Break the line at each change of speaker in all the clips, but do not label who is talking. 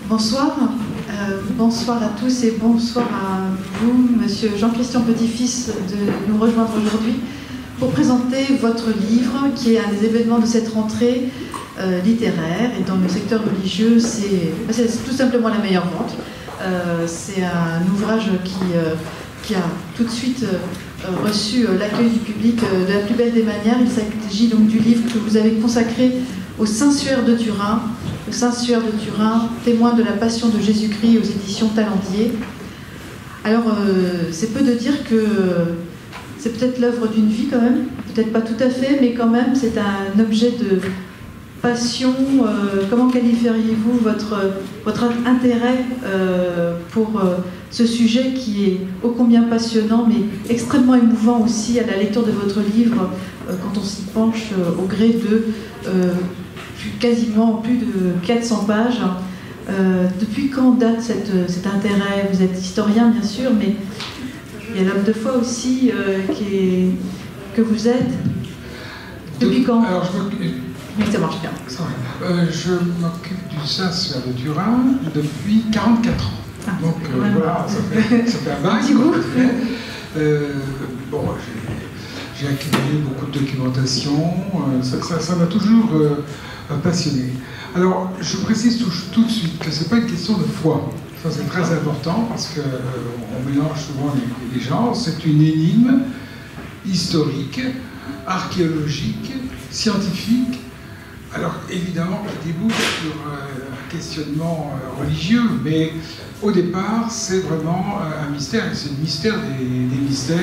Bonsoir. Bonsoir à tous et bonsoir à vous, Monsieur Jean-Christian Petit-Fils, de nous rejoindre aujourd'hui pour présenter votre livre, qui est un des événements de cette rentrée littéraire. Et dans le secteur religieux, c'est tout simplement la meilleure vente. C'est un ouvrage qui a tout de suite reçu l'accueil du public de la plus belle des manières. Il s'agit donc du livre que vous avez consacré au Saint-Suaire de Turin, le Saint-Suaire de Turin, témoin de la passion de Jésus-Christ, aux éditions Talendier. Alors, c'est peu de dire que c'est peut-être l'œuvre d'une vie quand même, peut-être pas tout à fait, mais quand même, c'est un objet de passion. Comment qualifieriez-vous votre intérêt pour ce sujet qui est ô combien passionnant, mais extrêmement émouvant aussi à la lecture de votre livre, quand on s'y penche au gré de quasiment plus de 400 pages. Depuis quand date cet intérêt? Vous êtes historien, bien sûr, mais il y a l'homme de foi aussi que vous êtes. Depuis quand?
Alors,
oui, ça marche bien.
Je m'occupe du Saint-Suaire de Turin depuis 44 ans.
Ah,
donc voilà, ça fait un bail. Bon, j'ai accumulé beaucoup de documentation, ça m'a toujours passionné. Alors, je précise tout de suite que ce n'est pas une question de foi. Ça, c'est très important parce qu'on mélange souvent les genres. C'est une énigme historique, archéologique, scientifique. Alors, évidemment, qui débouche sur un questionnement religieux, mais au départ, c'est vraiment un mystère, c'est le mystère des mystères.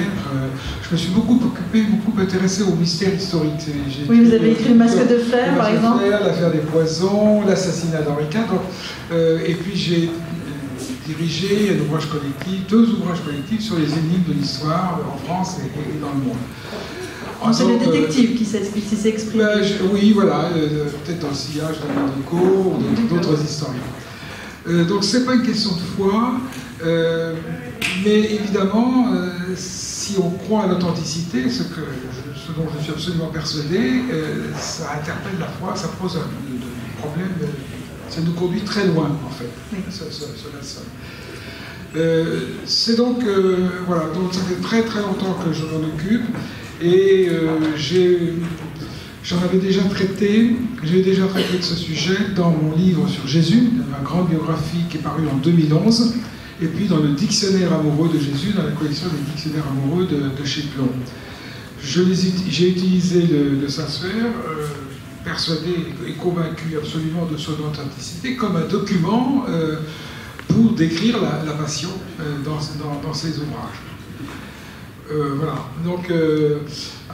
Je me suis beaucoup intéressé aux mystères historiques.
Oui, vous avez écrit Le Masque de Fer, par exemple.
L'affaire des poisons, l'assassinat d'Henri IV. Et puis j'ai dirigé un ouvrage collectif, 2 ouvrages collectifs sur les énigmes de l'histoire en France et dans le monde.
C'est le détective qui s'est exprimé.
Oui, voilà, peut-être dans le sillage d'Américo ou d'autres historiens. Donc c'est pas une question de foi, mais évidemment, si on croit à l'authenticité, ce dont je suis absolument persuadé, ça interpelle la foi, ça pose un problème, ça nous conduit très loin en fait. Oui. C'est donc, voilà, donc ça fait très très longtemps que je m'en occupe. Et j'en avais déjà traité, j'ai déjà traité de ce sujet dans mon livre sur Jésus, ma grande biographie qui est parue en 2011, et puis dans le dictionnaire amoureux de Jésus, dans la collection des dictionnaires amoureux de chez Plon. J'ai utilisé le Saint-Suaire, persuadé et convaincu absolument de son authenticité, comme un document pour décrire la passion dans ses ouvrages. Voilà, donc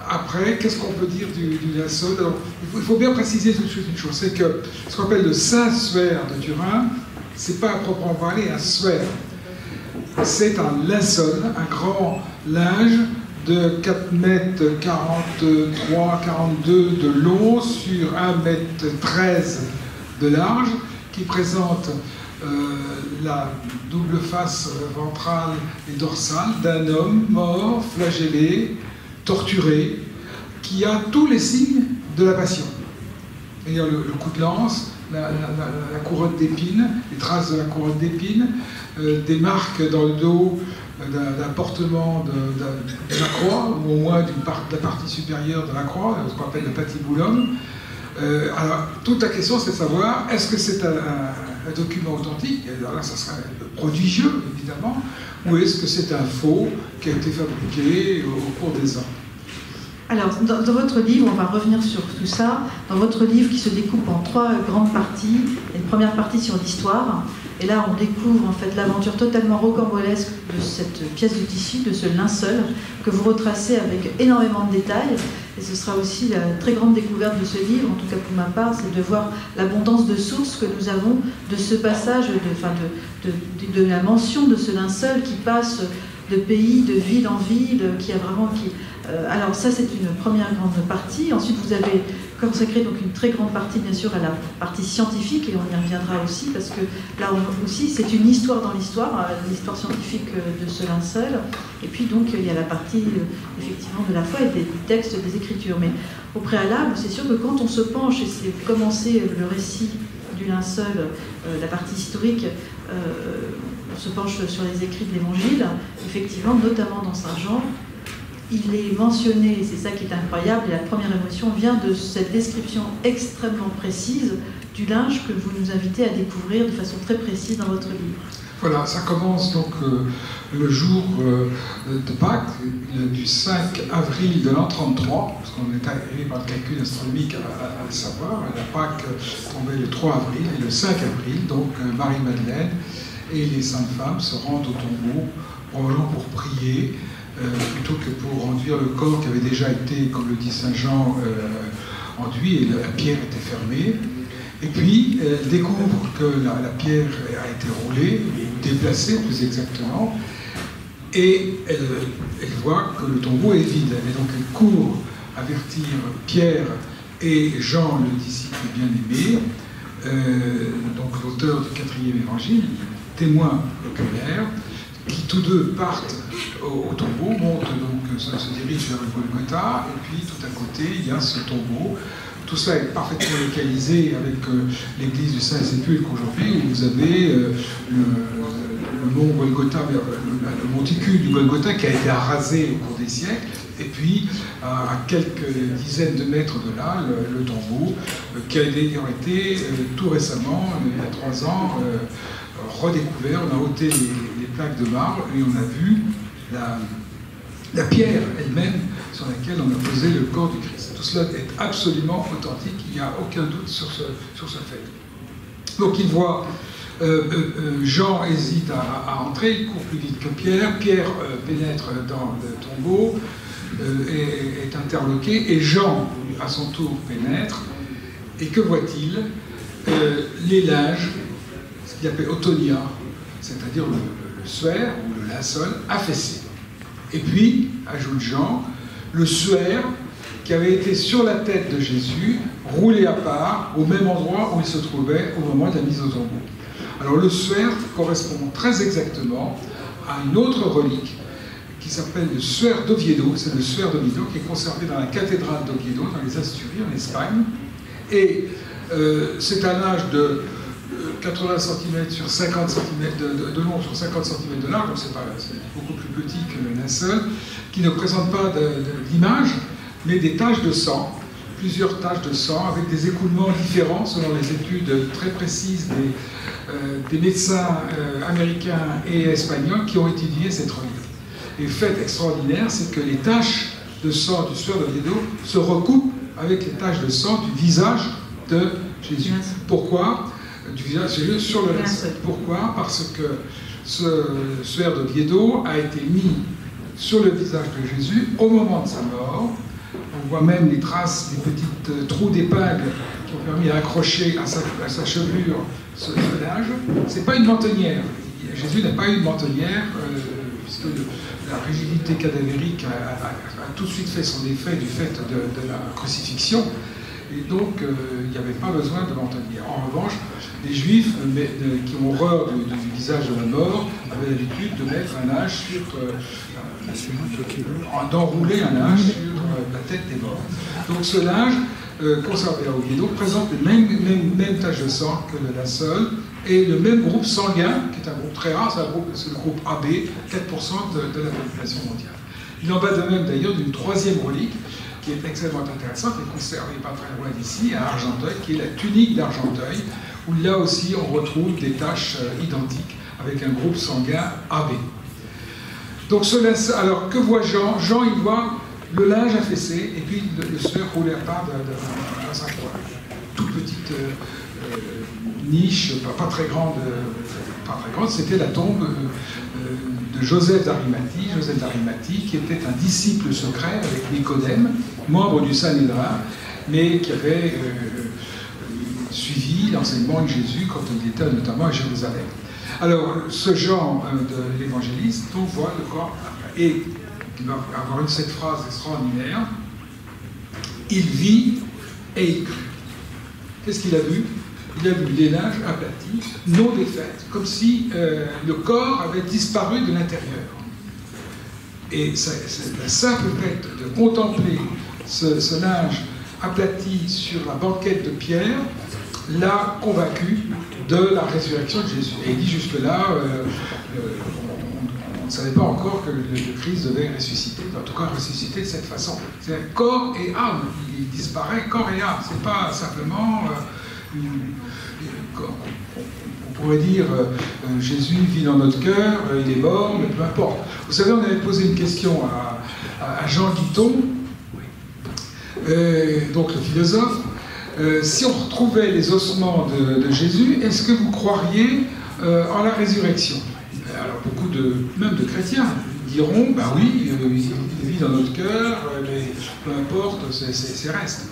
après, qu'est-ce qu'on peut dire du linceul? Alors, il faut bien préciser tout de suite une chose, c'est que ce qu'on appelle le Saint-Suaire de Turin, c'est pas à proprement parler un suaire, c'est un linceul, un grand linge de 4 mètres 43, 42 de long sur 1 mètre 13 de large, qui présente la double face ventrale et dorsale d'un homme mort, flagellé, torturé, qui a tous les signes de la passion. C'est-à-dire le coup de lance, la couronne d'épines, les traces de la couronne d'épines, des marques dans le dos d'un portement de la croix, ou au moins de la partie supérieure de la croix, ce qu'on appelle le patibulum. Alors, toute la question, c'est de savoir, est-ce que c'est un document authentique? Alors là, ça serait prodigieux, évidemment, ou est-ce que c'est un faux qui a été fabriqué au cours des ans?
Alors, dans votre livre, on va revenir sur tout ça, dans votre livre qui se découpe en 3 grandes parties, une première partie sur l'histoire, et là on découvre en fait l'aventure totalement rocambolesque de cette pièce de tissu, de ce linceul, que vous retracez avec énormément de détails, et ce sera aussi la très grande découverte de ce livre, en tout cas pour ma part, c'est de voir l'abondance de sources que nous avons de ce passage, de la mention de ce linceul qui passe de pays, de ville en ville, qui a vraiment... alors ça, c'est une première grande partie. Ensuite, vous avez consacré donc une très grande partie, bien sûr, à la partie scientifique, et on y reviendra aussi, parce que là aussi, c'est une histoire dans l'histoire, l'histoire scientifique de ce linceul. Et puis donc, il y a la partie, effectivement, de la foi et des textes, des écritures. Mais au préalable, c'est sûr que quand on se penche, et c'est commencer le récit du linceul, la partie historique, on se penche sur les écrits de l'Évangile. Effectivement, notamment dans Saint Jean, il est mentionné, et c'est ça qui est incroyable, et la première émotion vient de cette description extrêmement précise du linge que vous nous invitez à découvrir de façon très précise dans votre livre.
Voilà, ça commence donc le jour de Pâques, du 5 avril de l'an 33, parce qu'on est arrivé par le calcul astronomique à le savoir. La Pâques tombait le 3 avril, et le 5 avril, donc Marie-Madeleine et les saintes femmes se rendent au tombeau, probablement pour prier, plutôt que pour enduire le corps qui avait déjà été, comme le dit Saint Jean, enduit, et la pierre était fermée. Et puis, elle découvre que la pierre a été roulée, déplacée plus exactement, et elle voit que le tombeau est vide. Et donc, elle court avertir Pierre et Jean, le disciple bien-aimé, donc l'auteur du 4e évangile, témoin oculaire, qui tous deux partent au tombeau, montent donc, ça se dirige vers le Golgotha, et puis tout à côté, il y a ce tombeau. Tout ça est parfaitement localisé avec l'église du Saint-Sépulcre aujourd'hui, où vous avez le mont Golgotha, le monticule du Golgotha qui a été arasé au cours des siècles, et puis à quelques dizaines de mètres de là, le tombeau, qui a d'ailleurs été tout récemment, il y a 3 ans, redécouvert. On a ôté les plaques de marbre et on a vu la pierre elle-même sur laquelle on a posé le corps du Christ. Tout cela est absolument authentique, il n'y a aucun doute sur ce fait. Donc il voit, Jean hésite à entrer, il court plus vite que Pierre, Pierre pénètre dans le tombeau, est interloqué, et Jean, à son tour, pénètre, et que voit-il? Les linges, ce qu'il appelle autonia, c'est-à-dire le suaire ou le linceul affaissé. Et puis, ajoute Jean, le suaire qui avait été sur la tête de Jésus, roulé à part, au même endroit où il se trouvait au moment de la mise au tombeau. Alors le suaire correspond très exactement à une autre relique qui s'appelle le suaire d'Oviedo. C'est le suaire d'Oviedo qui est conservé dans la cathédrale d'Oviedo, dans les Asturies, en Espagne. Et c'est un linge de 80 cm sur 50 cm de long sur 50 cm de large, donc c'est beaucoup plus petit que le linceul, qui ne présente pas d'image, mais des taches de sang, plusieurs taches de sang, avec des écoulements différents selon les études très précises des médecins américains et espagnols qui ont étudié cette relique. Et le fait extraordinaire, c'est que les taches de sang du suaire d'Oviedo se recoupent avec les taches de sang du visage de Jésus. Pourquoi? Du visage de Jésus sur le linceul. Pourquoi? Parce que ce suaire d'Oviedo a été mis sur le visage de Jésus au moment de sa mort. On voit même les traces des petits trous d'épingle qui ont permis d'accrocher à sa chevelure ce linge. Ce n'est pas une mentonnière. Jésus n'a pas eu une mentonnière, puisque la rigidité cadavérique a tout de suite fait son effet du fait de la crucifixion. Et donc, il n'y avait pas besoin de mentonnière. En revanche, les Juifs qui ont horreur du visage de la mort avaient l'habitude de mettre un linge d'enrouler un linge sur la tête des morts. Donc ce linge, conservé à Oviedo, présente les mêmes taches de sang que le linceul et le même groupe sanguin, qui est un groupe très rare, c'est le groupe AB, 4% de la population mondiale. Il en va de même d'ailleurs d'une troisième relique, qui est extrêmement intéressante et conservée pas très loin d'ici, à Argenteuil, qui est la tunique d'Argenteuil, où là aussi on retrouve des taches identiques avec un groupe sanguin AB. Donc alors que voit Jean? Jean, il voit le linge affaissé et puis le suaire roulé à part dans sa croix. Toute petite niche, pas très grande, c'était la tombe de Joseph d'Arimathie. Joseph d'Arimathie, qui était un disciple secret avec Nicodème, membre du Sanhédrin, mais qui avait suivi l'enseignement de Jésus quand il était notamment à Jérusalem. Alors, ce Jean de l'évangéliste, on voit le corps, et il va avoir cette phrase extraordinaire, il vit et il crut. Qu'est-ce qu'il a vu? Il a vu les linges aplatis, non défaites, comme si le corps avait disparu de l'intérieur. Et le simple fait de contempler ce linge aplati sur la banquette de Pierre l'a convaincu de la résurrection de Jésus. Et il dit jusque-là, on ne savait pas encore que le Christ devait ressusciter, en tout cas ressusciter de cette façon. C'est corps et âme, il disparaît corps et âme, c'est pas simplement... on pourrait dire Jésus vit dans notre cœur, il est mort, mais peu importe. Vous savez, on avait posé une question à Jean Guiton, donc le philosophe. Si on retrouvait les ossements de Jésus, est-ce que vous croiriez en la résurrection? Alors beaucoup même de chrétiens diront, ben oui, il vit dans notre cœur, mais peu importe, c'est reste.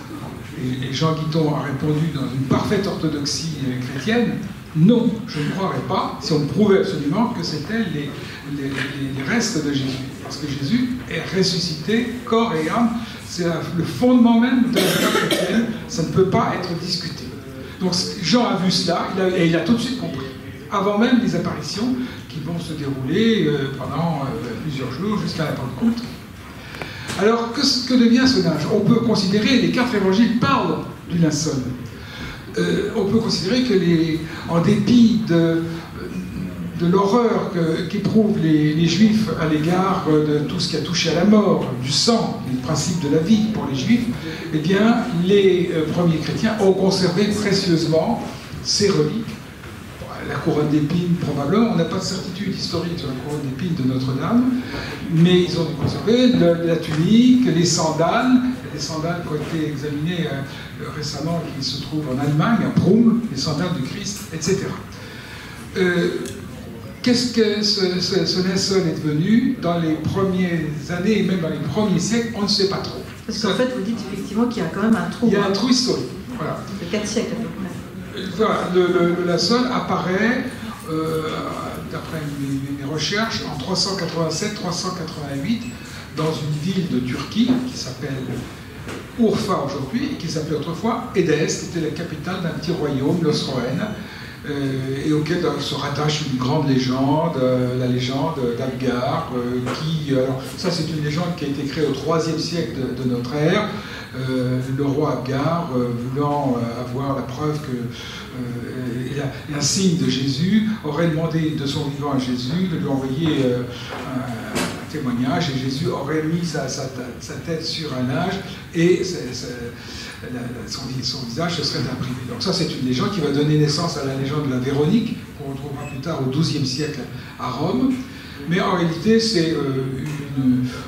Et Jean Guiton a répondu dans une parfaite orthodoxie chrétienne, non, je ne croirais pas, si on me prouvait absolument que c'était les restes de Jésus. Parce que Jésus est ressuscité, corps et âme, c'est le fondement même de la foi chrétienne, ça ne peut pas être discuté. Donc Jean a vu cela, et il a tout de suite compris, avant même les apparitions qui vont se dérouler pendant plusieurs jours, jusqu'à la Pentecôte. Alors, que devient ce linge? On peut considérer, les 4 évangiles parlent du linceul. On peut considérer que, en dépit de l'horreur qu'éprouvent les Juifs à l'égard de tout ce qui a touché à la mort, du sang, du principe de la vie pour les Juifs, eh bien, les premiers chrétiens ont conservé précieusement ces reliques. La couronne d'épines, probablement, on n'a pas de certitude historique sur la couronne d'épines de Notre-Dame, mais ils ont conservé la tunique, les sandales qui ont été examinées récemment, qui se trouvent en Allemagne, à Prum, les sandales du Christ, etc. Qu'est-ce que ce linceul est devenu dans les premières années, et même dans les premiers siècles, on ne sait pas trop.
Parce qu'en fait, vous dites effectivement qu'il y a quand même un trou.
Il y a un trou historique, voilà.
De 4 siècles à peu près.
Voilà, le linceul apparaît, d'après mes recherches, en 387-388, dans une ville de Turquie qui s'appelle Urfa aujourd'hui, et qui s'appelait autrefois Édesse, qui était la capitale d'un petit royaume, l'Osroène, et auquel se rattache une grande légende, la légende d'Abgar, alors ça c'est une légende qui a été créée au IIIe siècle de notre ère. Le roi Abgar, voulant avoir la preuve et un signe de Jésus, aurait demandé de son vivant à Jésus de lui envoyer un témoignage, et Jésus aurait mis sa tête sur un linge et son visage se serait imprimé. Donc ça c'est une légende qui va donner naissance à la légende de la Véronique, qu'on retrouvera plus tard au XIIe siècle à Rome. Mais en réalité, c'est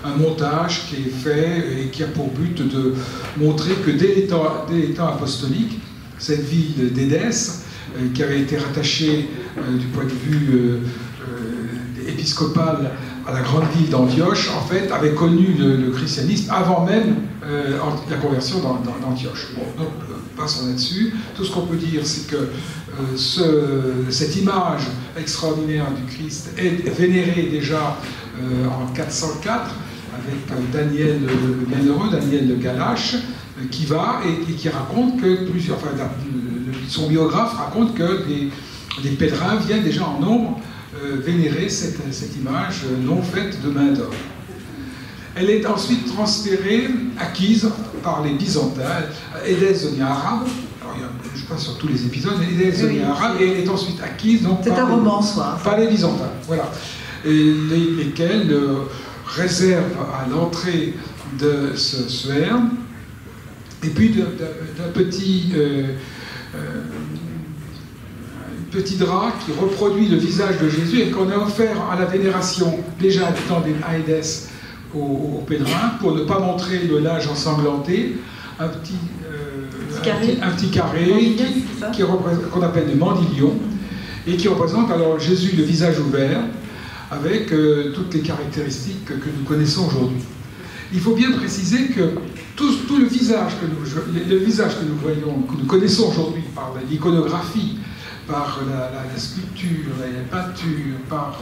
un montage qui est fait et qui a pour but de montrer que dès les temps apostoliques, cette ville d'Édesse, qui avait été rattachée du point de vue épiscopal à la grande ville d'Antioche, en fait, avait connu le christianisme avant même la conversion d'Antioche. Bon, donc, passons là-dessus. Tout ce qu'on peut dire, c'est que cette image extraordinaire du Christ est vénérée déjà en 404 avec Daniel le Bienheureux, Daniel de Galache, qui va et qui raconte que son biographe raconte que des pèlerins viennent déjà en nombre vénérer cette image non faite de main d'homme. Elle est ensuite transférée, acquise par les Byzantins. Édesse devient arabe. Alors, je ne sais pas sur tous les épisodes, mais Édesse devient arabe et elle est ensuite acquise donc, par les Byzantins. Voilà. Et lesquels réservent à l'entrée de ce herbe, et puis d'un petit drap qui reproduit le visage de Jésus et qu'on a offert à la vénération déjà habitant à Édesse aux pèlerins pour ne pas montrer le linge ensanglanté, un petit carré qu'on appelle des mandilions et qui représente alors Jésus le visage ouvert avec toutes les caractéristiques que nous connaissons aujourd'hui. Il faut bien préciser que tout le visage que nous voyons, que nous connaissons aujourd'hui par l'iconographie, par la sculpture, la peinture, par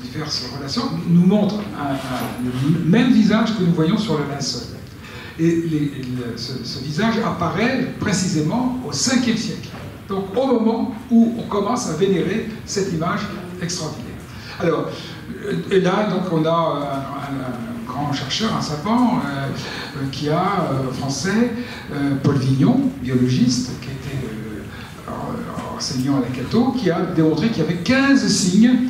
diverses relations, nous montre le même visage que nous voyons sur le linceul. Et ce visage apparaît précisément au 5e siècle, donc au moment où on commence à vénérer cette image extraordinaire. Alors, et là, donc, on a un grand chercheur, un savant, français, Paul Vignon, biologiste, qui était enseignant à la Cato, qui a démontré qu'il y avait 15 signes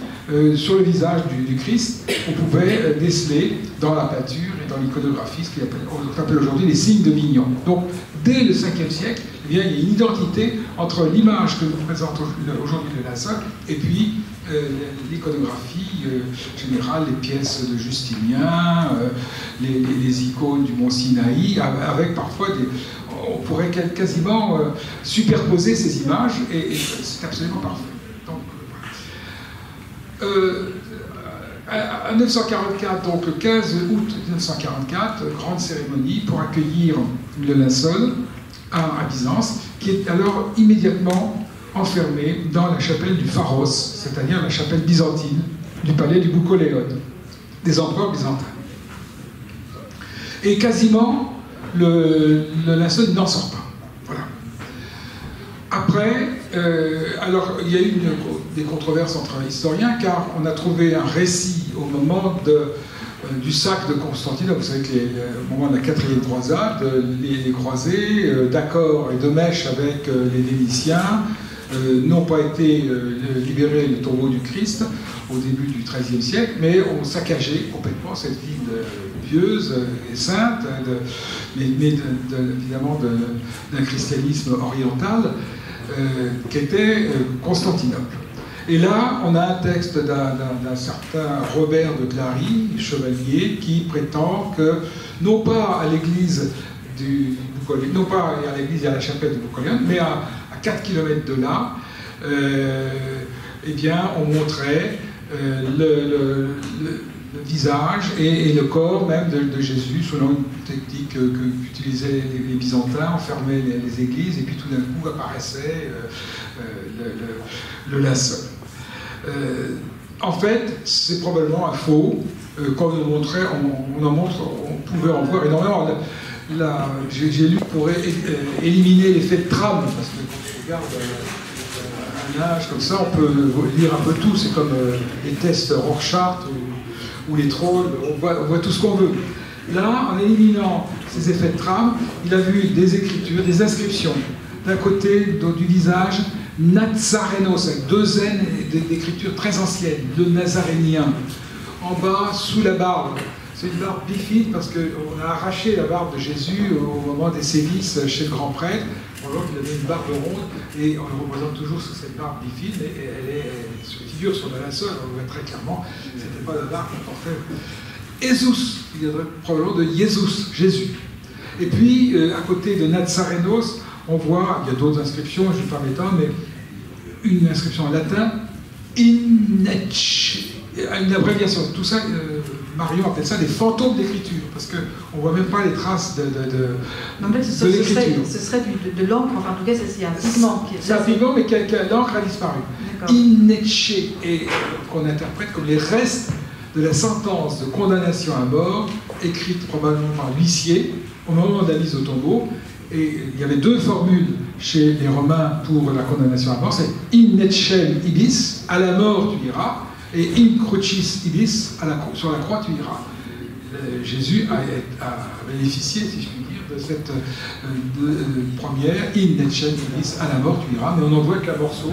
sur le visage du Christ qu'on pouvait déceler dans la peinture et dans l'iconographie, ce qu'on appelle aujourd'hui les signes de Vignon. Donc, dès le 5e siècle, eh bien, il y a une identité entre l'image que nous présente aujourd'hui le linceul et puis l'iconographie générale, les pièces de Justinien, les icônes du mont Sinaï, avec parfois on pourrait quasiment superposer ces images et c'est absolument parfait. Donc, en 1944, donc le 15 août 1944, grande cérémonie pour accueillir le linceul à Byzance, qui est alors immédiatement enfermé dans la chapelle du Pharos, c'est-à-dire la chapelle byzantine du palais du Boucoléon, des empereurs byzantins. Et quasiment, le linceul n'en sort pas. Voilà. Après, alors il y a eu des controverses entre historiens, car on a trouvé un récit au moment du sac de Constantinople. Vous savez qu'au moment de la 4e croisade, les croisés, d'accord et de mèche avec les Vénitiens, n'ont pas été libérés du tombeau du Christ au début du XIIIe siècle, mais ont saccagé complètement cette ville pieuse et sainte, mais évidemment d'un christianisme oriental, qui était Constantinople. Et là, on a un texte d'un certain Robert de Clary, chevalier, qui prétend que, non pas à l'église non pas à l'église et à la chapelle du Boucoléon, mais à 4 km de là, eh bien, on montrait le visage et le corps même de Jésus, selon une technique qu'utilisaient les Byzantins, enfermaient les églises, et puis tout d'un coup apparaissait le linceul. En fait, c'est probablement un faux. Quand on montrait, on pouvait en voir énormément. J'ai lu pour éliminer l'effet de trame, parce que quand on regarde un âge comme ça, on peut lire un peu tout. C'est comme les tests Rorschach ou les trolls, on voit tout ce qu'on veut. Là, en éliminant ces effets de trame, il a vu des écritures, des inscriptions. D'un côté du visage, Nazarenos, avec 2 N d'écriture très ancienne, le nazarénien. En bas, sous la barbe. C'est une barbe bifide parce qu'on a arraché la barbe de Jésus au moment des sévices chez le grand prêtre. On voit qu'il avait une barbe ronde et on le représente toujours sous cette barbe bifide, mais elle figure sur le linceul, on le voit très clairement. C'était pas la barbe qu'on portait. Jésus, il viendrait probablement de Jésus, Jésus. Et puis, à côté de Nazarenos, on voit, il y a d'autres inscriptions, je ne vais pas m'étendre, mais une inscription en latin, Innech, une abréviation. Tout ça, Marion appelle ça des fantômes d'écriture, parce qu'on ne voit même pas les traces de l'écriture.
Ce serait de l'encre, enfin en tout cas, c'est un pigment.
C'est un pigment, mais l'encre a disparu. Innech, et qu'on interprète comme les restes de la sentence de condamnation à mort, écrite probablement par l'huissier, au moment de la mise au tombeau. Et il y avait 2 formules chez les Romains pour la condamnation à mort, c'est in etchem ibis, à la mort tu iras, et in crucis ibis, sur la croix tu iras. Jésus a bénéficié, si je puis dire, de cette première in etchem ibis, à la mort tu iras, mais on n'en voit qu'un morceau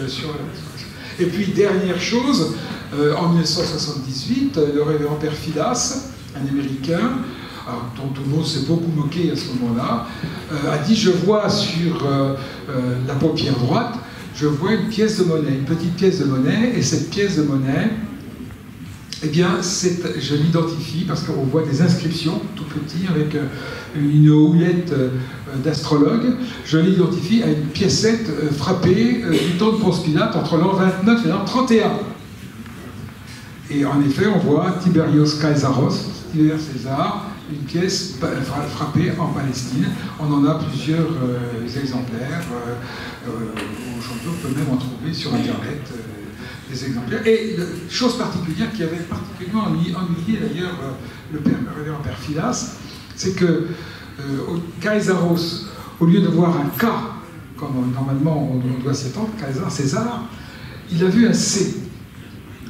sur la. Et puis, dernière chose, en 1978, le révérend Père Filas, un Américain, dont tout le monde s'est beaucoup moqué à ce moment-là, a dit « Je vois sur la paupière droite, je vois une pièce de monnaie, une petite pièce de monnaie, et cette pièce de monnaie, eh bien, je l'identifie parce qu'on voit des inscriptions tout petits avec une houlette d'astrologue. Je l'identifie à une piécette frappée du temps de Ponce Pilate entre l'an 29 et l'an 31. Et en effet, on voit Tiberios Caesaros, Tibère César, une pièce frappée en Palestine. On en a plusieurs exemplaires. Aujourd'hui, on peut même en trouver sur Internet des exemplaires. Et chose particulière qui avait particulièrement ennuyé d'ailleurs le révérend Père Filas, c'est que Caesaros, au lieu de voir un K, comme normalement on doit s'y attendre, César, il a vu un C.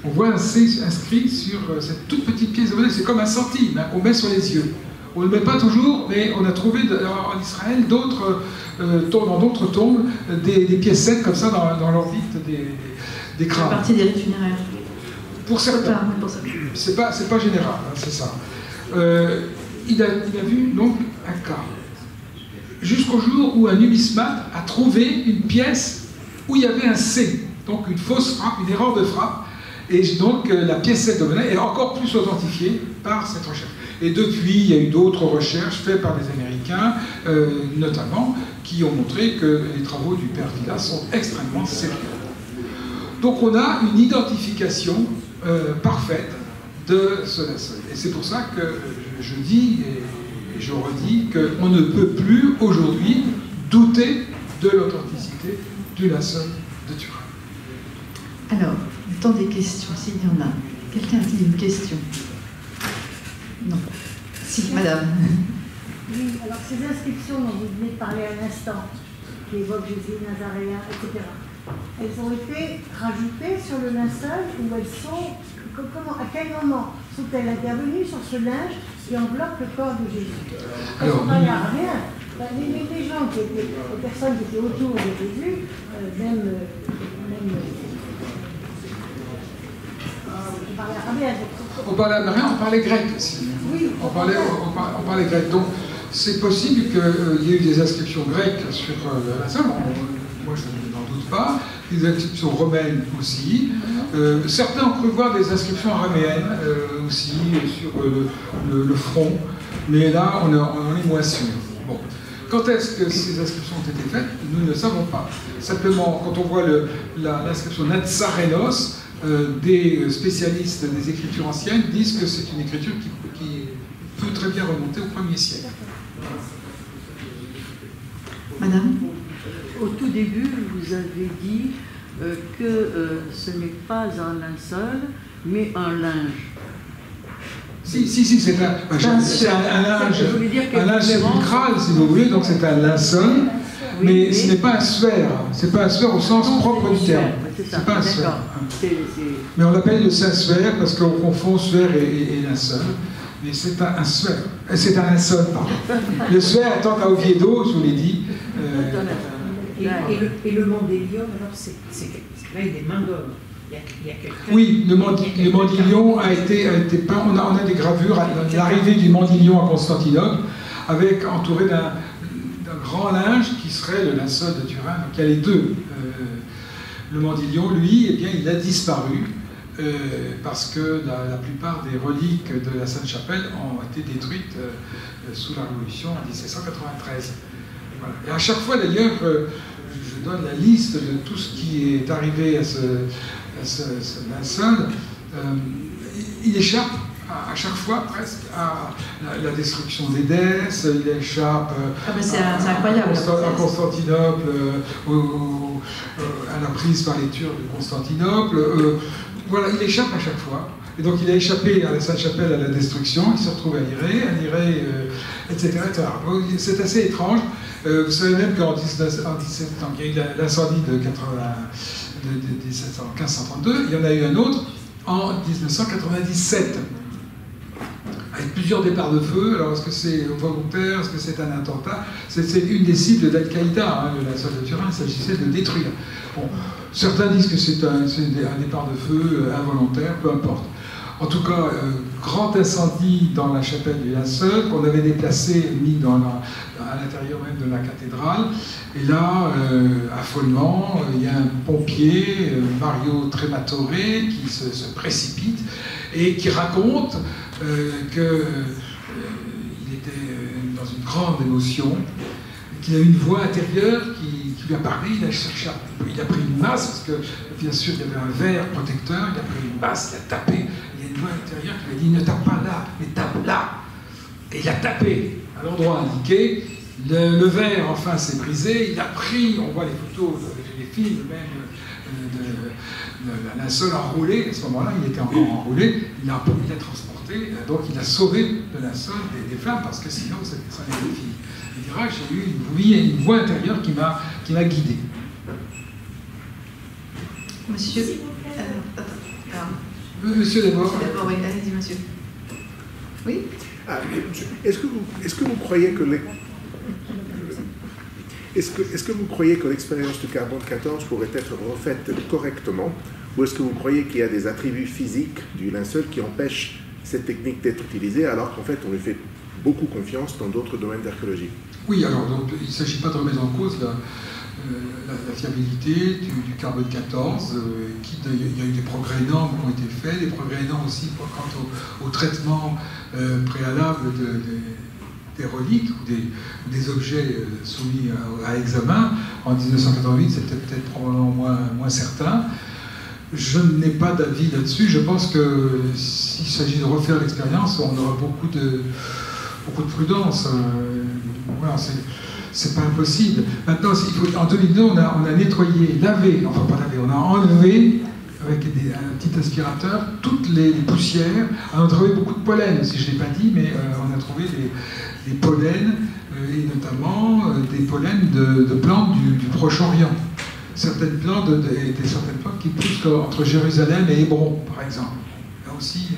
on voit un C inscrit sur cette toute petite pièce de monnaie. C'est comme un centime qu'on met sur les yeux. On ne le met pas toujours, mais on a trouvé en Israël dans d'autres tombes des piécettes comme ça dans l'orbite des crânes.
C'est partie des rites funéraires.
Pour certains. C'est pas général, hein, c'est ça. Il a vu donc un cas. Jusqu'au jour où un numismate a trouvé une pièce où il y avait un C, donc une fausse frappe, une erreur de frappe, et donc la pièce de monnaie est encore plus authentifiée par cette recherche. Et depuis, il y a eu d'autres recherches faites par des Américains, notamment, qui ont montré que les travaux du père Villa sont extrêmement sérieux. Donc on a une identification parfaite de ce linceul. Et c'est pour ça que je dis, et je redis, qu'on ne peut plus aujourd'hui douter de l'authenticité du linceul de Turin.
Alors, le temps des questions, s'il y en a. Quelqu'un a-t-il une question? Non. Si, madame.
Oui, alors ces inscriptions dont vous venez de parler à l'instant, qui évoquent Jésus, Nazaréen, etc., elles ont été rajoutées sur le linceul ou elles sont... à quel moment sont-elles intervenues sur ce linge qui enveloppe le corps de Jésus? Alors, on parlait à rien. Les gens qui étaient, les personnes qui étaient autour de Jésus,
on parlait araméen, on parlait grec aussi.
Oui,
on parlait grec. Donc, c'est possible qu'il y ait eu des inscriptions grecques sur la salle. Moi, je n'en doute pas. Des inscriptions romaines aussi. Certains ont cru voir des inscriptions araméennes aussi sur le front. Mais là, on est moins sûr. Bon. Quand est-ce que ces inscriptions ont été faites? Nous ne le savons pas. Simplement, quand on voit l'inscription Natsarenos, des spécialistes des écritures anciennes disent que c'est une écriture qui peut très bien remonter au 1er siècle.
Madame?
Au tout début, vous avez dit que ce n'est pas un linceul, mais un linge.
Si, c'est un linge sépulcral, si vous voulez, donc c'est un linceul, oui, mais ce n'est pas un suaire. C'est pas un suaire au sens propre du terme. C'est pas un suaire. Mais on l'appelle le saint-suaire parce qu'on confond suaire et linceul. Mais c'est un suaire. C'est un linceul, pardon. Le suaire étant à Oviedo, je vous l'ai dit.
Et le mandélion, alors c'est là il y a des mains d'homme.
Oui, le mandilion a été peint. On a des gravures à l'arrivée du mandilion à Constantinople, entouré d'un grand linge qui serait le linceul de Turin. Donc il y a les deux. Le mandilion, lui, eh bien, il a disparu parce que la plupart des reliques de la Sainte-Chapelle ont été détruites sous la Révolution en 1793. Voilà. Et à chaque fois, d'ailleurs, je donne la liste de tout ce qui est arrivé à ce linceul. Il échappe à chaque fois presque à la destruction d'Édesse, il échappe à Constantinople, à la prise par les Turcs de Constantinople. Voilà, il échappe à chaque fois. Et donc il a échappé à la Sainte-Chapelle à la destruction, il se retrouve à Lirey, etc. C'est assez étrange. Vous savez même qu'en 1700, il y a eu l'incendie de 1532, il y en a eu un autre en 1997, avec plusieurs départs de feu. Alors est-ce que c'est volontaire, est-ce que c'est un attentat? C'est une des cibles d'Al-Qaïda, le linceul de Turin, il s'agissait de détruire. Bon, certains disent que c'est un départ de feu involontaire, peu importe. En tout cas, grand incendie dans la chapelle du linceul, qu'on avait déplacé, mis à l'intérieur même de la cathédrale. Et là, affolement, il y a un pompier, Mario Trematore, qui se précipite et qui raconte qu'il était dans une grande émotion, qu'il a une voix intérieure qui lui a parlé, il a cherché, il a pris une masse, parce que bien sûr il y avait un verre protecteur, il a pris une masse, il a tapé, il y a une voix intérieure qui lui a dit ne tape pas là, mais tape là. Et il a tapé à l'endroit indiqué, le verre enfin s'est brisé, il a pris, on voit les photos, les films même de la linceul enroulé, à ce moment-là il était encore enroulé, il a transporté, donc il a sauvé le linceul des flammes, parce que sinon ça n'était fini. Il dira, j'ai eu une voix intérieure qui m'a guidé.
Monsieur,
Monsieur d'abord.
D'abord, oui, allez-y, monsieur. Oui.
Est-ce que vous croyez que est-ce que vous croyez que l'expérience du carbone 14 pourrait être refaite correctement, ou est-ce que vous croyez qu'il y a des attributs physiques du linceul qui empêchent cette technique d'être utilisée, alors qu'en fait on lui fait beaucoup confiance dans d'autres domaines d'archéologie?
Oui, alors donc, il ne s'agit pas de remettre en cause la fiabilité du carbone 14. Il y a eu des progrès énormes qui ont été faits, des progrès énormes aussi quant au traitement préalable des reliques ou des objets soumis à examen. En 1988, c'était peut-être probablement moins certain. Je n'ai pas d'avis là-dessus. Je pense que s'il s'agit de refaire l'expérience, on aura beaucoup de prudence. Voilà, c'est pas impossible. Maintenant, en 2002, on a nettoyé, lavé, enfin pas lavé, on a enlevé avec un petit aspirateur toutes les poussières. On a trouvé beaucoup de pollen, si je ne l'ai pas dit, mais on a trouvé des pollens, et notamment des pollens de plantes du Proche-Orient. Certaines plantes qui poussent entre Jérusalem et Hébron, par exemple. Là aussi,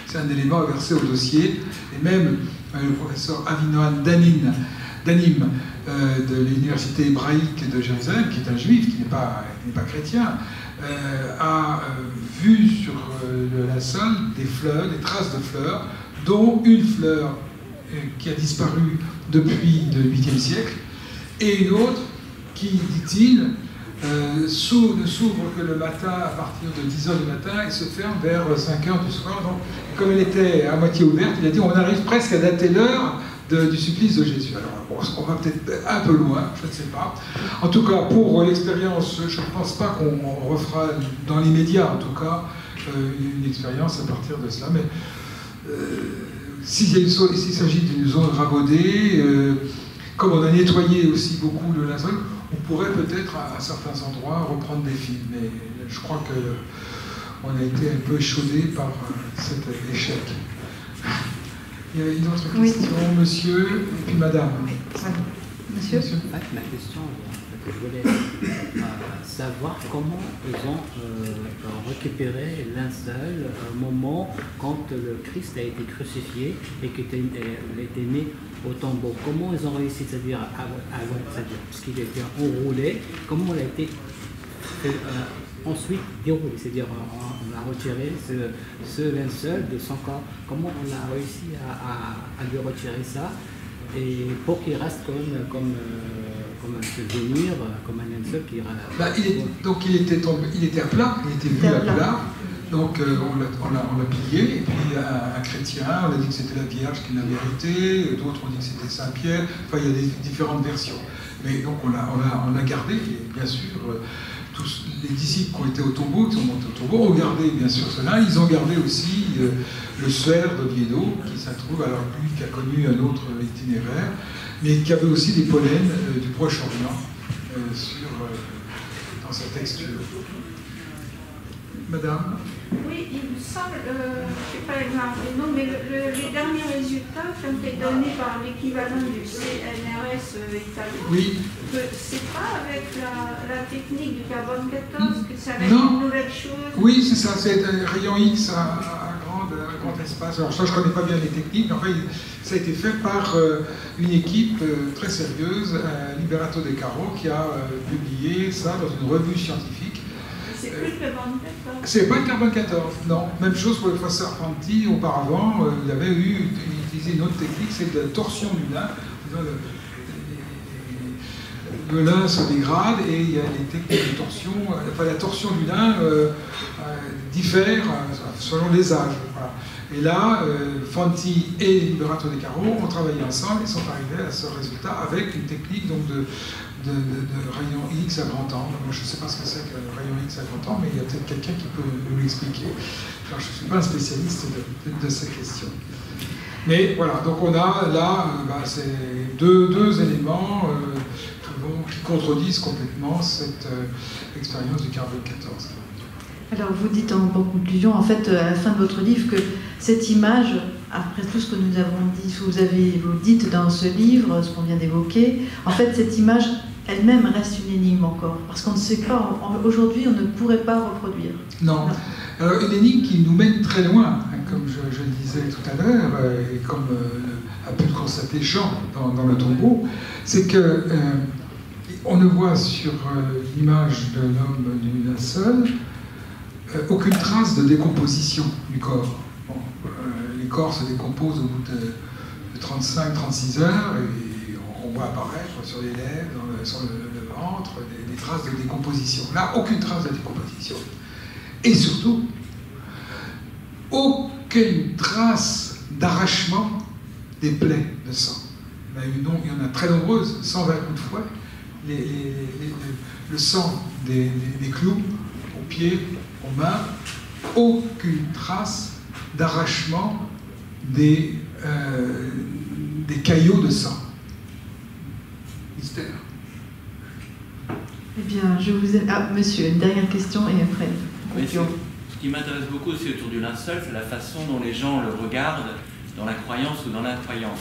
c'est un élément à verser au dossier. Et même le professeur Avinoam Danim de l'université hébraïque de Jérusalem, qui est un juif, qui n'est pas chrétien, a vu sur le linceul des fleurs, des traces de fleurs, dont une fleur qui a disparu depuis le 8e siècle, et une autre qui, dit-il, ne s'ouvre que le matin à partir de 10h du matin et se ferme vers 5h du soir. Donc, comme elle était à moitié ouverte, il a dit on arrive presque à dater l'heure du supplice de Jésus. Alors, bon, on va peut-être un peu loin, je ne sais pas. En tout cas, pour l'expérience, je ne pense pas qu'on refera dans l'immédiat, en tout cas, une expérience à partir de cela. Mais s'il s'agit d'une zone rabaudée, comme on a nettoyé aussi beaucoup le linceul, on pourrait peut-être à certains endroits reprendre des fils. Mais je crois qu'on a été un peu échaudé par cet échec. Il y a une autre question, oui. Monsieur, et puis madame.
Oui. Monsieur.
Ma question, je voulais savoir comment ils ont récupéré linceul au moment quand le Christ a été crucifié et qu'il était mis au tombeau. Comment ils ont réussi, c'est-à-dire parce qu'il était enroulé, comment il a été ensuite déroulé, c'est-à-dire on a retiré ce linceul de son corps. Comment on a réussi à lui retirer ça et pour qu'il reste comme un souvenir, comme un linceul qui reste.
Donc il était à plat, il était vu à plat. Donc on l'a plié, et puis un chrétien, on a dit que c'était la Vierge qui l'avait hérité, d'autres ont dit que c'était Saint-Pierre, enfin il y a des différentes versions. Mais donc on l'a gardé, et bien sûr, tous les disciples qui ont été au tombeau, qui sont montés au tombeau, ont gardé bien sûr cela. Ils ont gardé aussi le suaire d'Oviedo, qui se trouve, alors lui qui a connu un autre itinéraire, mais qui avait aussi des pollens du Proche-Orient dans sa texture. Madame?
Oui, il me semble, je ne sais pas les noms, mais les derniers résultats qui ont été donnés par l'équivalent du CNRS italien,
oui.
C'est pas avec la technique du carbone 14 que ça va être une nouvelle chose?
Oui, c'est ça, c'est un rayon X à grand espace. Alors ça, je ne connais pas bien les techniques, mais enfin, ça a été fait par une équipe très sérieuse, Liberato De Caro, qui a publié ça dans une revue scientifique.
C'est plus le carbone 14.
C'est pas le carbone 14, non. Même chose pour le professeur Fanti, auparavant, il avait utilisé une autre technique, c'est de la torsion du lin. Le lin se dégrade et il y a des techniques de torsion. Enfin, la torsion du lin diffère selon les âges. Voilà. Et là, Fanti et Liberato De Caro ont travaillé ensemble et sont arrivés à ce résultat avec une technique donc, de rayon X à grand angle. Moi, je ne sais pas ce que c'est que le rayon X à grand angle, mais il y a peut-être quelqu'un qui peut nous l'expliquer. Je ne suis pas un spécialiste de ces questions. Mais voilà, donc on a là c'est deux éléments qui contredisent complètement cette expérience du carbone 14.
Alors vous dites en conclusion, en fait, à la fin de votre livre, que cette image, après tout ce que nous avons dit, ce que vous dites dans ce livre, ce qu'on vient d'évoquer, en fait, cette image elle-même reste une énigme encore, parce qu'on ne sait pas, aujourd'hui on ne pourrait pas reproduire.
Non. Alors une énigme qui nous mène très loin, hein, comme je le disais tout à l'heure, et comme a pu le constater Jean dans le tombeau, c'est que on ne voit sur l'image de l'homme du linceul aucune trace de décomposition du corps. Bon, les corps se décomposent au bout de 35-36 heures, et on voit apparaître sur les lèvres, sur le ventre, des traces de décomposition. Là, aucune trace de décomposition. Et surtout, aucune trace d'arrachement des plaies de sang. Il y en a très nombreuses, 120 coups de fouet. Le sang des clous aux pieds, aux mains, aucune trace d'arrachement des caillots de sang. Mystère.
Eh bien, je vous ai... Ah, monsieur, une dernière question et après.
Oui, ce qui m'intéresse beaucoup aussi autour du linceul, c'est la façon dont les gens le regardent dans la croyance ou dans l'incroyance.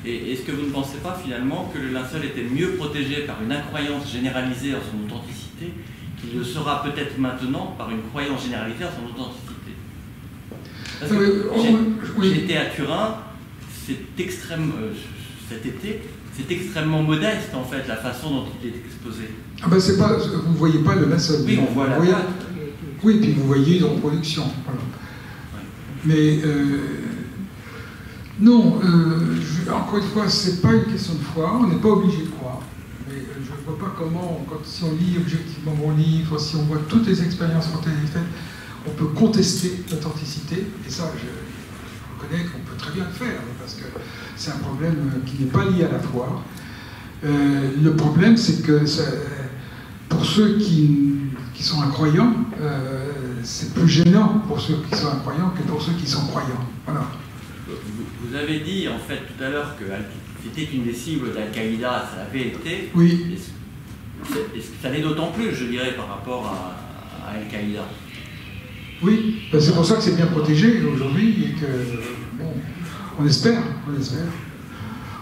Et est-ce que vous ne pensez pas finalement que le linceul était mieux protégé par une incroyance généralisée en son authenticité qu'il le sera peut-être maintenant par une croyance généralisée en son authenticité? Parce que j'ai été à Turin, cet été, c'est extrêmement modeste en fait la façon dont il est exposé.
Ah ben c'est pas, vous ne voyez pas le linceul.
Oui, on voit la pâte.
Oui, puis vous voyez une reproduction. Voilà. Ouais. Mais non, encore une fois, c'est pas une question de foi, on n'est pas obligé de croire. Mais je ne vois pas comment, si on lit objectivement mon livre, si on voit toutes les expériences qui ont été faites, on peut contester l'authenticité, et ça, je reconnais qu'on peut très bien le faire, parce que c'est un problème qui n'est pas lié à la foi. Le problème, c'est que pour ceux qui sont incroyants, c'est plus gênant pour ceux qui sont incroyants que pour ceux qui sont croyants. Voilà.
Vous avez dit en fait tout à l'heure que c'était une des cibles d'Al-Qaïda, ça l'avait été.
Oui.
Est-ce que ça l'est d'autant plus, je dirais, par rapport à Al-Qaïda?
Oui, ben c'est pour ça que c'est bien protégé aujourd'hui et que, bon, on espère.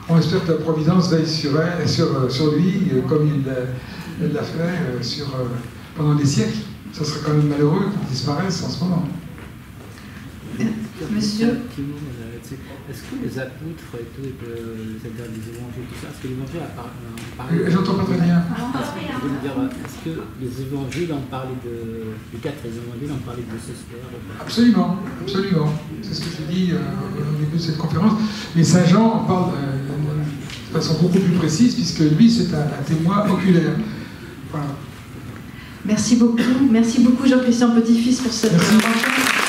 On espère que la Providence veille sur lui comme il l'a fait pendant des siècles. Ça serait quand même malheureux qu'il disparaisse en ce moment.
Monsieur,
est-ce que les apôtres et tout, c'est-à-dire les évangiles, tout ça, est-ce que l'évangile a parlé...
J'entends pas très bien.
Je veux dire, est-ce que les évangiles ont parlé les 4 évangiles ont parlé de ce sphère?
Absolument. C'est ce que je dis au début de cette conférence. Mais Saint Jean en parle de façon beaucoup plus précise, puisque lui, c'est un témoin oculaire. Voilà.
merci beaucoup Jean-Christian Petit-Fils pour cette intervention.